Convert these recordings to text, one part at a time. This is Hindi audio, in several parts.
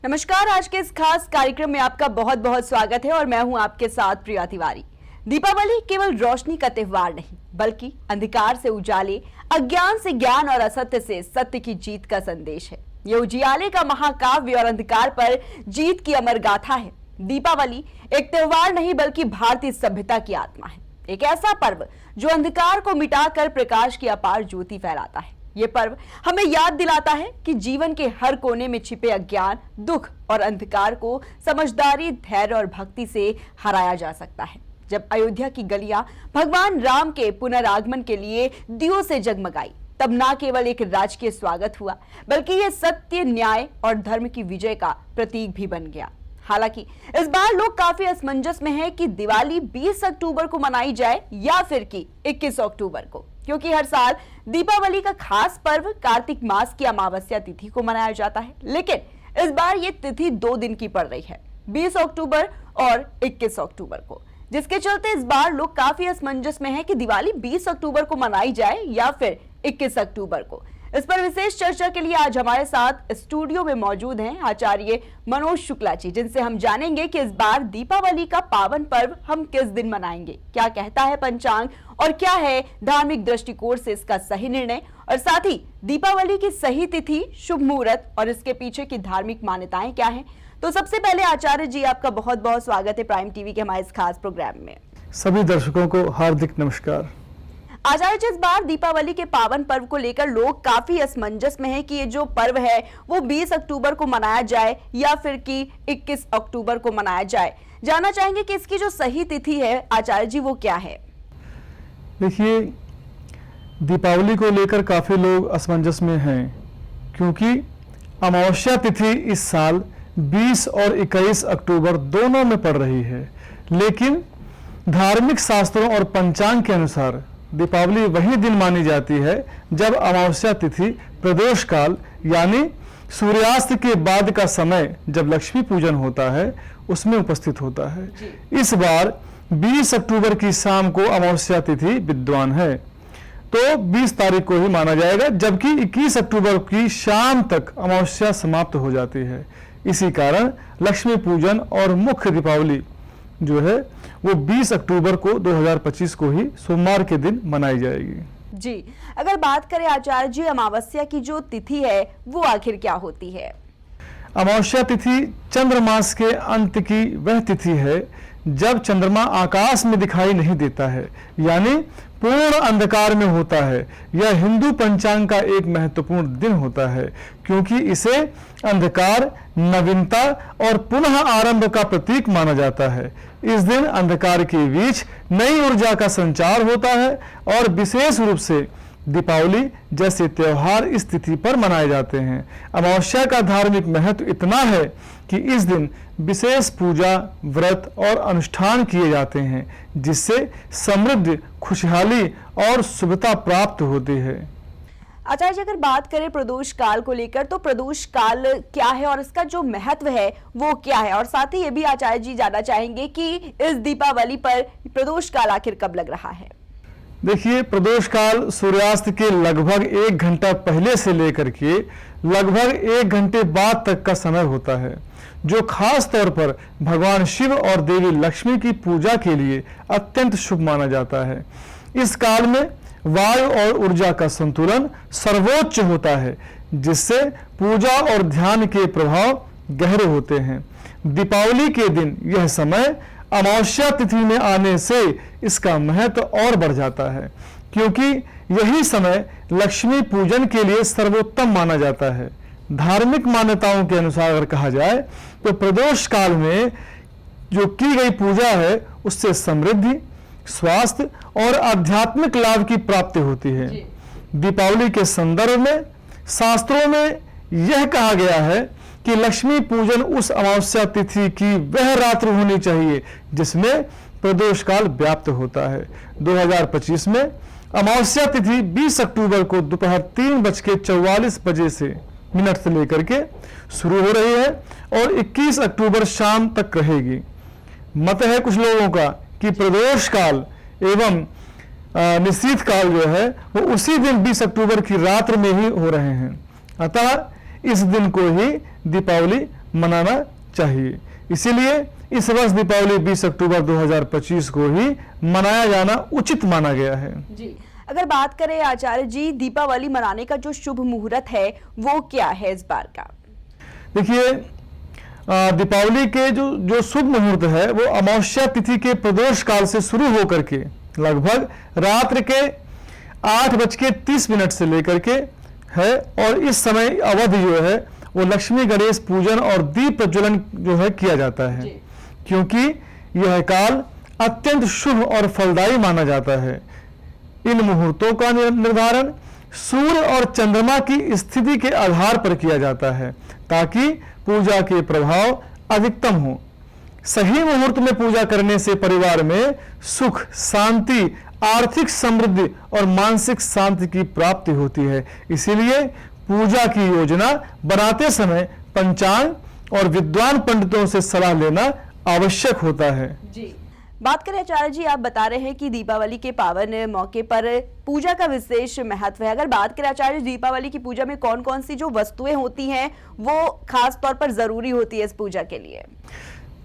नमस्कार। आज के इस खास कार्यक्रम में आपका बहुत बहुत स्वागत है और मैं हूं आपके साथ प्रिया तिवारी। दीपावली केवल रोशनी का त्योहार नहीं बल्कि अंधकार से उजाले, अज्ञान से ज्ञान और असत्य से सत्य की जीत का संदेश है। ये उजियाले का महाकाव्य और अंधकार पर जीत की अमर गाथा है। दीपावली एक त्योहार नहीं बल्कि भारतीय सभ्यता की आत्मा है। एक ऐसा पर्व जो अंधकार को मिटाकर प्रकाश की अपार ज्योति फैलाता है। ये पर्व हमें याद दिलाता है कि जीवन के हर कोने में छिपे अज्ञान, दुख और अंधकार को समझदारी, धैर्य और भक्ति से हराया जा सकता है। जब अयोध्या की गलियां भगवान राम के पुनरागमन के लिए दियों से जगमगाई, तब न केवल एक राजकीय स्वागत हुआ बल्कि ये सत्य, न्याय और धर्म की विजय का प्रतीक भी बन गया। हालांकि इस बार लोग काफी असमंजस में हैं कि दिवाली 20 अक्टूबर को मनाई जाए या फिर कि 21 अक्टूबर को, क्योंकि हर साल दीपावली का खास पर्व कार्तिक मास की अमावस्या तिथि को मनाया जाता है, लेकिन इस बार ये तिथि 2 दिन की पड़ रही है, 20 अक्टूबर और 21 अक्टूबर को, जिसके चलते इस बार लोग काफी असमंजस में हैं कि दिवाली 20 अक्टूबर को मनाई जाए या फिर 21 अक्टूबर को। इस पर विशेष चर्चा के लिए आज हमारे साथ स्टूडियो में मौजूद हैं आचार्य मनोज शुक्ला जी, जिनसे हम जानेंगे कि इस बार दीपावली का पावन पर्व हम किस दिन मनाएंगे, क्या कहता है पंचांग और क्या है धार्मिक दृष्टिकोण से इसका सही निर्णय, और साथ ही दीपावली की सही तिथि, शुभ मुहूर्त और इसके पीछे की धार्मिक मान्यताएं क्या हैं। तो सबसे पहले आचार्य जी, आपका बहुत बहुत स्वागत है प्राइम टीवी के हमारे इस खास प्रोग्राम में। सभी दर्शकों को हार्दिक नमस्कार। आचार्य जी, इस बार दीपावली के पावन पर्व को लेकर लोग काफी असमंजस में हैं कि ये जो पर्व है वो 20 अक्टूबर को मनाया जाए या फिर कि 21 अक्टूबर को मनाया जाए। जानना चाहेंगे कि इसकी जो सही तिथि है आचार्य जी वो क्या है। देखिए, दीपावली को लेकर काफी लोग असमंजस में हैं क्योंकि अमावस्या तिथि इस साल 20 और 21 अक्टूबर दोनों में पड़ रही है, लेकिन धार्मिक शास्त्रों और पंचांग के अनुसार दीपावली वही दिन मानी जाती है जब अमावस्या तिथि प्रदोष काल यानी सूर्यास्त के बाद का समय, जब लक्ष्मी पूजन होता है, उसमें उपस्थित होता है। इस बार 20 अक्टूबर की शाम को अमावस्या तिथि विद्वान है, तो 20 तारीख को ही माना जाएगा, जबकि 21 अक्टूबर की शाम तक अमावस्या समाप्त हो जाती है। इसी कारण लक्ष्मी पूजन और मुख्य दीपावली जो है वो 20 अक्टूबर को 2025 को ही सोमवार के दिन मनाई जाएगी। जी, अगर बात करें आचार्य जी अमावस्या की जो तिथि है वो आखिर क्या होती है। अमावस्या तिथि चंद्रमास के अंत की वह तिथि है जब चंद्रमा आकाश में दिखाई नहीं देता है, यानी पूर्ण अंधकार में होता है। यह हिंदू पंचांग का एक महत्वपूर्ण दिन होता है क्योंकि इसे अंधकार, नवीनता और पुनः आरंभ का प्रतीक माना जाता है। इस दिन अंधकार के बीच नई ऊर्जा का संचार होता है और विशेष रूप से दीपावली जैसे त्योहार इस तिथि पर मनाए जाते हैं। अमावस्या का धार्मिक महत्व इतना है कि इस दिन विशेष पूजा, व्रत और अनुष्ठान किए जाते हैं जिससे समृद्धि, खुशहाली और शुभता प्राप्त होती है। आचार्य जी, अगर बात करें प्रदोष काल को लेकर, तो प्रदोष काल क्या है और इसका जो महत्व है वो क्या है, और साथ ही ये भी आचार्य जी जानना चाहेंगे कि इस दीपावली पर प्रदोष काल आखिर कब लग रहा है। देखिए, प्रदोष काल सूर्यास्त के लगभग 1 घंटा पहले से लेकर के लगभग 1 घंटे बाद तक का समय होता है, जो खास तौर पर भगवान शिव और देवी लक्ष्मी की पूजा के लिए अत्यंत शुभ माना जाता है। इस काल में वायु और ऊर्जा का संतुलन सर्वोच्च होता है, जिससे पूजा और ध्यान के प्रभाव गहरे होते हैं। दीपावली के दिन यह समय अमावस्या तिथि में आने से इसका महत्व और बढ़ जाता है, क्योंकि यही समय लक्ष्मी पूजन के लिए सर्वोत्तम माना जाता है। धार्मिक मान्यताओं के अनुसार अगर कहा जाए तो प्रदोष काल में जो की गई पूजा है उससे समृद्धि, स्वास्थ्य और आध्यात्मिक लाभ की प्राप्ति होती है। दीपावली के संदर्भ में शास्त्रों में यह कहा गया है कि लक्ष्मी पूजन उस अमावस्या तिथि की वह रात्रि होनी चाहिए जिसमें प्रदोष काल व्याप्त होता है। 2025 में अमावस्या तिथि 20 अक्टूबर को दोपहर 3:44 से लेकर के शुरू हो रही है और 21 अक्टूबर शाम तक रहेगी। मत है कुछ लोगों का कि प्रदोष काल एवं निश्चित काल जो है वो उसी दिन 20 अक्टूबर की रात्रि में ही हो रहे हैं, अतः इस दिन को ही दीपावली मनाना चाहिए। इसीलिए इस वर्ष दीपावली 20 अक्टूबर 2025 को ही मनाया जाना उचित माना गया है। जी, अगर बात करें आचार्य जी, दीपावली मनाने का जो शुभ मुहूर्त है वो क्या है इस बार का? देखिए, दीपावली के जो शुभ मुहूर्त है वो अमावस्या तिथि के प्रदोष काल से शुरू होकर के लगभग रात्रि के 8:30 से लेकर के है, और इस समय अवधि जो है वो लक्ष्मी गणेश पूजन और दीप प्रज्वलन जो है किया जाता है, क्योंकि यह काल अत्यंत शुभ और फलदायी माना जाता है। इन मुहूर्तों का निर्धारण सूर्य और चंद्रमा की स्थिति के आधार पर किया जाता है ताकि पूजा के प्रभाव अधिकतम हो। सही मुहूर्त में पूजा करने से परिवार में सुख, शांति, आर्थिक समृद्धि और मानसिक शांति की प्राप्ति होती है। इसीलिए पूजा की योजना बनाते समय पंचांग और विद्वान पंडितों से सलाह लेना आवश्यक होता है। जी, बात करें आचार्य जी, आप बता रहे हैं कि दीपावली के पावन मौके पर पूजा का विशेष महत्व है। अगर बात करें आचार्य जी, दीपावली की पूजा में कौन कौन सी जो वस्तुएं होती हैं वो खास तौर पर जरूरी होती है इस पूजा के लिए?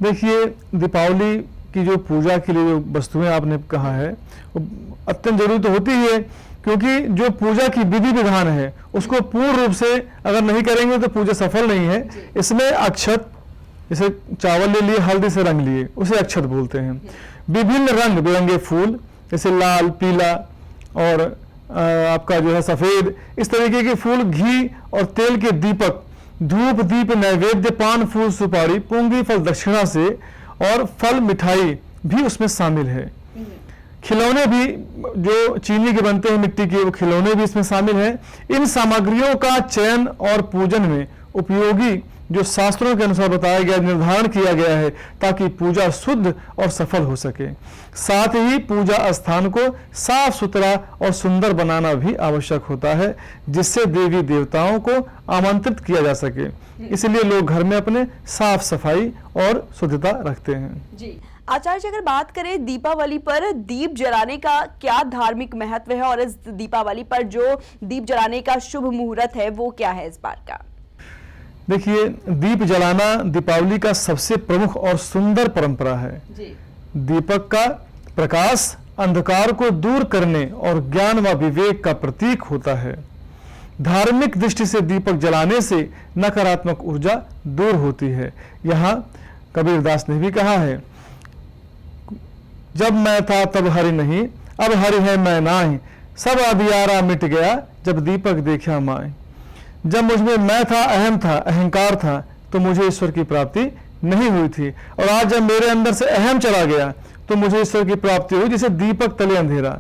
देखिए, दीपावली की जो पूजा के लिए जो वस्तुएं आपने कहा है वो अत्यंत जरूरी तो होती ही है, क्योंकि जो पूजा की विधि विधान है उसको पूर्ण रूप से अगर नहीं करेंगे तो पूजा सफल नहीं है। इसमें अक्षत, जैसे चावल ले लिए, हल्दी से रंग लिए, उसे अक्षत बोलते हैं। विभिन्न रंग बिरंगे फूल जैसे लाल, पीला और आपका जो है सफेद, इस तरीके के फूल, घी और तेल के दीपक, धूप दीप नैवेद्य, पान फूल सुपारी, पूंगी फल दक्षिणा से और फल मिठाई भी उसमें शामिल है। खिलौने भी जो चीनी के बनते हैं, मिट्टी के, वो खिलौने भी इसमें शामिल हैं। इन सामग्रियों का चयन और पूजन में उपयोगी जो शास्त्रों के अनुसार बताया गया, निर्धारण किया गया है ताकि पूजा शुद्ध और सफल हो सके। साथ ही पूजा स्थान को साफ सुथरा और सुंदर बनाना भी आवश्यक होता है, जिससे देवी देवताओं को आमंत्रित किया जा सके। इसलिए लोग घर में अपने साफ सफाई और शुद्धता रखते हैं। जी, आचार्य जी, अगर बात करें दीपावली पर दीप जलाने का क्या धार्मिक महत्व है और इस दीपावली पर जो दीप जलाने का शुभ मुहूर्त है वो क्या है इस बार का? देखिए, दीप जलाना दीपावली का सबसे प्रमुख और सुंदर परंपरा है। जी। दीपक का प्रकाश अंधकार को दूर करने और ज्ञान व विवेक का प्रतीक होता है। धार्मिक दृष्टि से दीपक जलाने से नकारात्मक ऊर्जा दूर होती है। यहाँ कबीरदास ने भी कहा है, जब मैं था तब हरि नहीं, अब हरि है मैं नाही, सब अंधियारा मिट गया जब दीपक देखा माए। जब मुझमें मैं था, अहम था, अहंकार था, तो मुझे ईश्वर की प्राप्ति नहीं हुई थी, और आज जब मेरे अंदर से अहम चला गया तो मुझे ईश्वर की प्राप्ति हुई। जैसे दीपक तले अंधेरा,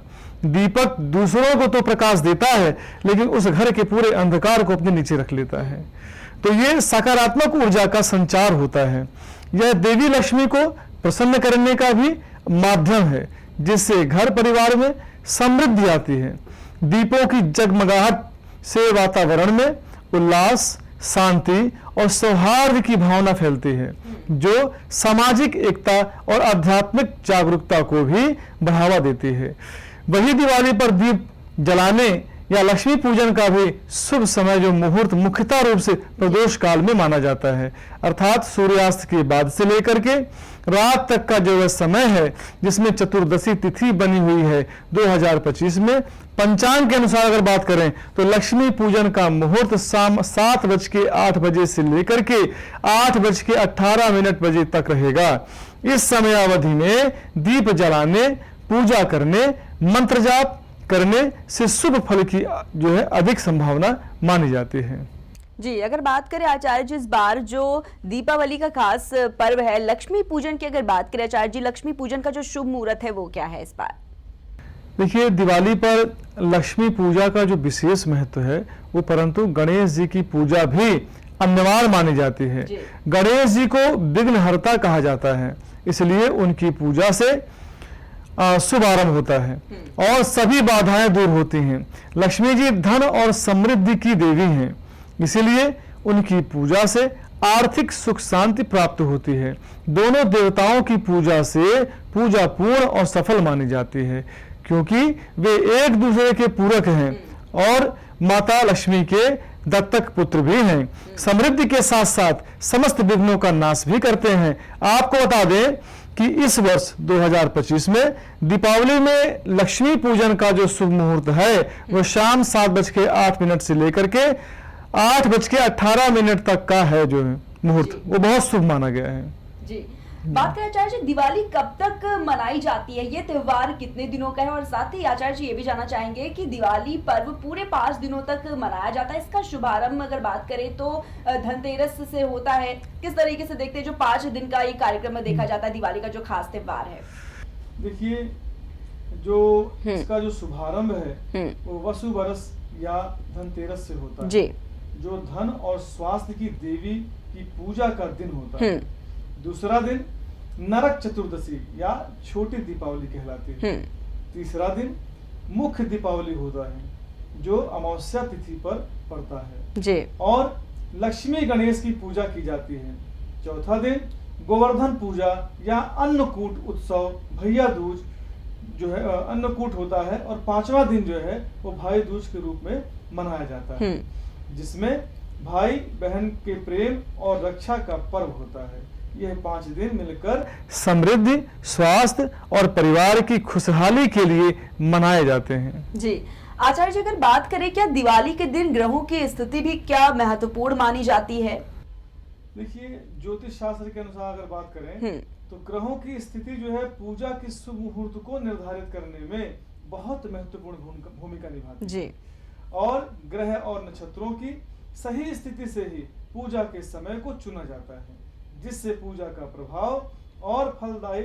दीपक दूसरों को तो प्रकाश देता है लेकिन उस घर के पूरे अंधकार को अपने नीचे रख लेता है। तो ये सकारात्मक ऊर्जा का संचार होता है। यह देवी लक्ष्मी को प्रसन्न करने का भी माध्यम है, जिससे घर परिवार में समृद्धि आती है। दीपों की जगमगाहट से वातावरण में उल्लास, शांति और सौहार्द की भावना फैलती है, जो सामाजिक एकता और आध्यात्मिक जागरूकता को भी बढ़ावा देती है। वही दिवाली पर दीप जलाने या लक्ष्मी पूजन का भी शुभ समय जो मुहूर्त मुख्यतः रूप से प्रदोष काल में माना जाता है, अर्थात सूर्यास्त के बाद से लेकर के रात तक का जो समय है, जिसमें चतुर्दशी तिथि बनी हुई है 2025 में। पंचांग के अनुसार अगर बात करें तो लक्ष्मी पूजन का मुहूर्त शाम 7:08 से लेकर के 8:18 बजे तक रहेगा। इस समय अवधि में दीप जलाने, पूजा करने, मंत्र जाप करने से शुभ फल की जो है अधिक संभावना मानी जाती है। जी, अगर बात करें आचार्य जी, इस बार जो दीपावली का खास पर्व है लक्ष्मी पूजन की, अगर बात करें आचार्य जी, लक्ष्मी पूजन का जो शुभ मुहूर्त है वो क्या है इस बार? देखिए, दिवाली पर लक्ष्मी पूजा का जो विशेष महत्व है वो परंतु गणेश जी की पूजा भी अनिवार्य मानी जाती है। गणेश जी को विघ्नहर्ता कहा जाता है, इसलिए उनकी पूजा से शुभ आरंभ होता है और सभी बाधाएं दूर होती हैं। लक्ष्मी जी धन और समृद्धि की देवी हैं, इसीलिए उनकी पूजा से आर्थिक सुख शांति प्राप्त होती है। दोनों देवताओं की पूजा से पूजा पूर्ण और सफल मानी जाती है, क्योंकि वे एक दूसरे के पूरक हैं और माता लक्ष्मी के दत्तक पुत्र भी हैं। समृद्धि के साथ साथ समस्त विघ्नों का नाश भी करते हैं। आपको बता दें कि इस वर्ष 2025 में दीपावली में लक्ष्मी पूजन का जो शुभ मुहूर्त है वो शाम 7:08 से लेकर के 8:18 तक का है। जो मुहूर्त वो बहुत शुभ माना गया है। जी, बात करें आचार्य जी, दिवाली कब तक मनाई जाती है? ये त्योहार कितने दिनों का है? और साथ ही आचार्य जी ये भी जानना चाहेंगे कि दिवाली पर्व पूरे 5 दिनों तक मनाया जाता है। इसका शुभारंभ अगर बात करें तो धनतेरस से होता है। किस तरीके से देखते हैं जो 5 दिन का ये कार्यक्रम में देखा जाता है दिवाली का जो खास त्योहार है? देखिए, जो इसका जो शुभारंभ है वो वसु बरस या धनतेरस से होता है, जी, जो धन और स्वास्थ्य की देवी की पूजा का दिन होता है। दूसरा दिन नरक चतुर्दशी या छोटी दीपावली कहलाती है। तीसरा दिन मुख्य दीपावली होता है जो अमावस्या तिथि पर पड़ता है जी, और लक्ष्मी गणेश की पूजा की जाती है। चौथा दिन गोवर्धन पूजा या अन्नकूट उत्सव भैया दूज जो है अन्नकूट होता है। और 5वां दिन जो है वो भाई दूज के रूप में मनाया जाता है, जिसमें भाई बहन के प्रेम और रक्षा का पर्व होता है। यह 5 दिन मिलकर समृद्धि, स्वास्थ्य और परिवार की खुशहाली के लिए मनाए जाते हैं। जी, आचार्य जी अगर बात करें क्या दिवाली के दिन ग्रहों की स्थिति भी क्या महत्वपूर्ण मानी जाती है? देखिए, ज्योतिष शास्त्र के अनुसार अगर बात करें तो ग्रहों की स्थिति जो है पूजा के शुभ मुहूर्त को निर्धारित करने में बहुत महत्वपूर्ण भूमिका निभाती है। जी, और ग्रह और नक्षत्रों की सही स्थिति से ही पूजा के समय को चुना जाता है, जिससे पूजा का प्रभाव और फलदायी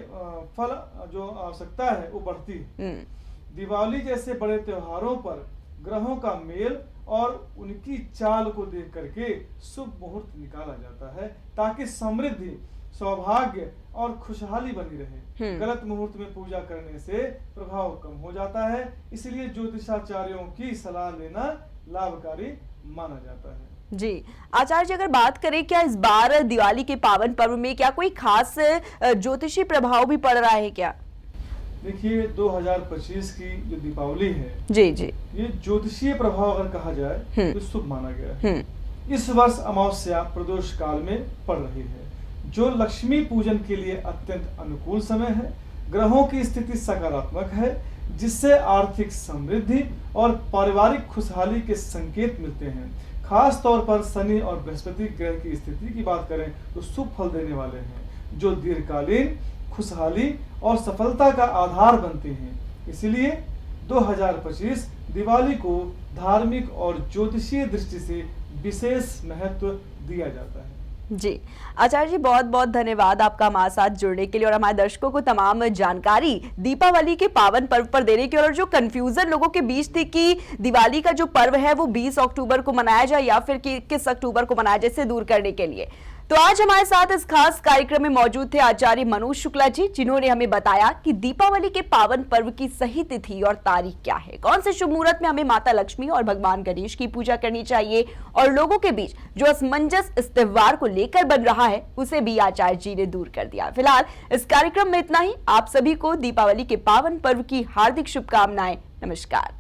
फल जो आवश्यकता है वो बढ़ती है। दिवाली जैसे बड़े त्योहारों पर ग्रहों का मेल और उनकी चाल को देख करके शुभ मुहूर्त निकाला जाता है, ताकि समृद्धि, सौभाग्य और खुशहाली बनी रहे। गलत मुहूर्त में पूजा करने से प्रभाव कम हो जाता है, इसलिए ज्योतिषाचार्यों की सलाह लेना लाभकारी माना जाता है। जी, आचार्य जी अगर बात करें क्या इस बार दिवाली के पावन पर्व में क्या कोई खास ज्योतिषी प्रभाव भी पड़ रहा है क्या? देखिए, 2025 की जो दीपावली है जी जी, ये ज्योतिषीय प्रभाव अगर कहा जाए तो शुभ माना गया है। इस वर्ष अमावस्या प्रदोष काल में पड़ रही है, जो लक्ष्मी पूजन के लिए अत्यंत अनुकूल समय है। ग्रहों की स्थिति सकारात्मक है, जिससे आर्थिक समृद्धि और पारिवारिक खुशहाली के संकेत मिलते हैं। खास तौर पर शनि और बृहस्पति ग्रह की स्थिति की बात करें तो शुभ फल देने वाले हैं, जो दीर्घकालीन खुशहाली और सफलता का आधार बनते हैं। इसलिए 2025 दिवाली को धार्मिक और ज्योतिषीय दृष्टि से विशेष महत्व दिया जाता है। जी, आचार्य जी बहुत बहुत धन्यवाद आपका हमारे साथ जुड़ने के लिए और हमारे दर्शकों को तमाम जानकारी दीपावली के पावन पर्व पर देने की। और जो कंफ्यूजन लोगों के बीच थी कि दिवाली का जो पर्व है वो 20 अक्टूबर को मनाया जाए या फिर 21 अक्टूबर को मनाया जाए, इसे दूर करने के लिए तो आज हमारे साथ इस खास कार्यक्रम में मौजूद थे आचार्य मनोज शुक्ला जी, जिन्होंने हमें बताया कि दीपावली के पावन पर्व की सही तिथि और तारीख क्या है, कौन से शुभ मुहूर्त में हमें माता लक्ष्मी और भगवान गणेश की पूजा करनी चाहिए और लोगों के बीच जो असमंजस इस त्योहार को लेकर बन रहा है उसे भी आचार्य जी ने दूर कर दिया। फिलहाल इस कार्यक्रम में इतना ही। आप सभी को दीपावली के पावन पर्व की हार्दिक शुभकामनाएं। नमस्कार।